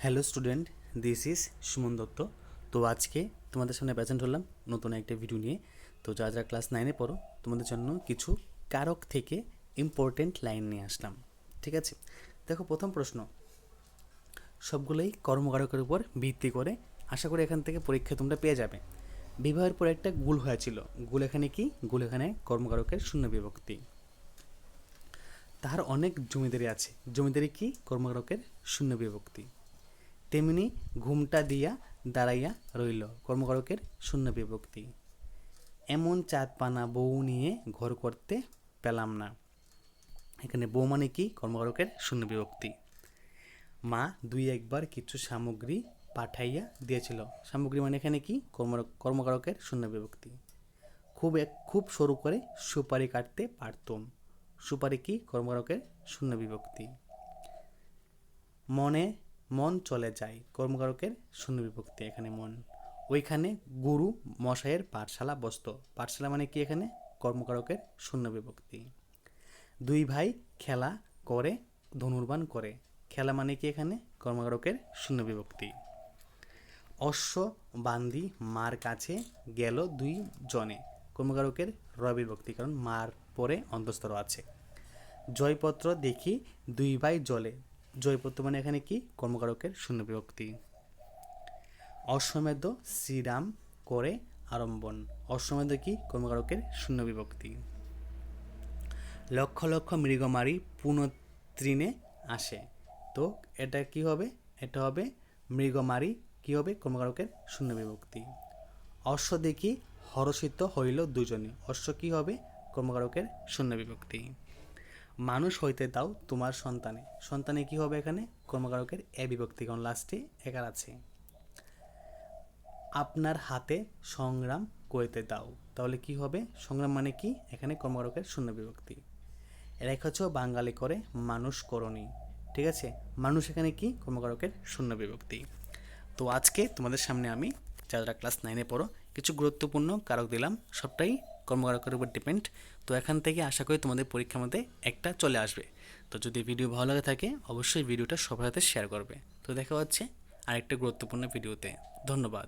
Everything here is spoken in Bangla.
Hello student, this is Suman Dutta. তো আজকে তোমাদের সামনে প্রেজেন্ট হলাম নতুন একটা ভিডিও নিয়ে। তো যারা যারা ক্লাস 9-এ পড়ো তোমাদের জন্য কিছু কারক থেকে ইম্পর্টেন্ট লাইন নিয়ে আসলাম। ঠিক আছে, দেখো প্রথম প্রশ্ন সবগুলোই কর্মকারকের উপর ভিত্তি করে। আশা করি এখান থেকে পরীক্ষা তোমরা পেয়ে যাবে। বিবাহের পর একটা গুল হয়েছিল, গুল এখানে কি? গুল এখানে কর্মকারকের শূন্য বিভক্তি। তাহার অনেক জমিদারি আছে, জমিদারি কি? কর্মকারকের শূন্য বিভক্তি। তেমনি ঘুমটা দিয়া দাঁড়াইয়া রইল, কর্মকারকের শূন্য বিভক্তি। এমন চাঁদ পানা বউ নিয়ে ঘর করতে পেলাম না, এখানে বউ মানে কি? কর্মকারকের শূন্য বিভক্তি। মা দুই একবার কিছু সামগ্রী পাঠাইয়া দিয়েছিল, সামগ্রী মানে এখানে কি? কর্মকারকের শূন্য বিভক্তি। খুব সরু করে সুপারি কাটতে পারতুম, সুপারি কি? কর্মকারকের শূন্য বিভক্তি। মন চলে যায়, কর্মকারকের শূন্য বিভক্তি এখানে মন। ওইখানে গুরু মশাইয়ের পাঠশালা বসত, পাঠশালা মানে কি? এখানে কর্মকারকের শূন্য বিভক্তি। দুই ভাই খেলা করে ধনুর্বাণ করে, খেলা মানে কি? এখানে কর্মকারকের শূন্য বিভক্তি। অশ্ব বান্দি মার কাছে গেল দুই জনে, কর্মকারকের র বিভক্তি, কারণ মার পরে অন্তঃস্থ আছে। জয়পত্র দেখি দুই ভাই জলে, জয়পত্র মানে এখানে কি? কর্মকারকের শূন্য বিভক্তি। অশ্বমেধ শ্রীরাম করে আরম্ভন, অশ্বমেধ কি? কর্মকারকের শূন্য বিভক্তি। লক্ষ লক্ষ মৃগমারি পুনঃতৃণে আসে, তো এটা কি হবে? এটা হবে মৃগমারি কি হবে? কর্মকারকের শূন্য বিভক্তি। অশ্ব দেখি হর্ষিত হইল দুজনে, অশ্ব কি হবে? কর্মকারকের শূন্য বিভক্তি। মানুষ হইতে দাও তোমার সন্তানে, সন্তানে কি হবে? এখানে কর্মকারকের এ বিভক্তি, কারণ লাস্টে একার আছে। আপনার হাতে সংগ্রাম করিতে দাও, তাহলে কি হবে? সংগ্রাম মানে কি? এখানে কর্মকারকের শূন্য বিভক্তি। রেখেছ বাঙালি করে মানুষ করণী, ঠিক আছে, মানুষ এখানে কি? কর্মকারকের শূন্য বিভক্তি। তো আজকে তোমাদের সামনে আমি যারা ক্লাস 9-এ পড়ো কিছু গুরুত্বপূর্ণ কারক দিলাম, সবটাই কর্মকারকের উপর ডিপেন্ড। তো এখান থেকে আশা করি তোমাদের পরীক্ষার মধ্যে একটা চলে আসবে। তো যদি ভিডিও ভালো লাগে থাকে অবশ্যই ভিডিওটা সবার সাথে শেয়ার করবে। তো দেখা হচ্ছে আরেকটা গুরুত্বপূর্ণ ভিডিওতে। ধন্যবাদ।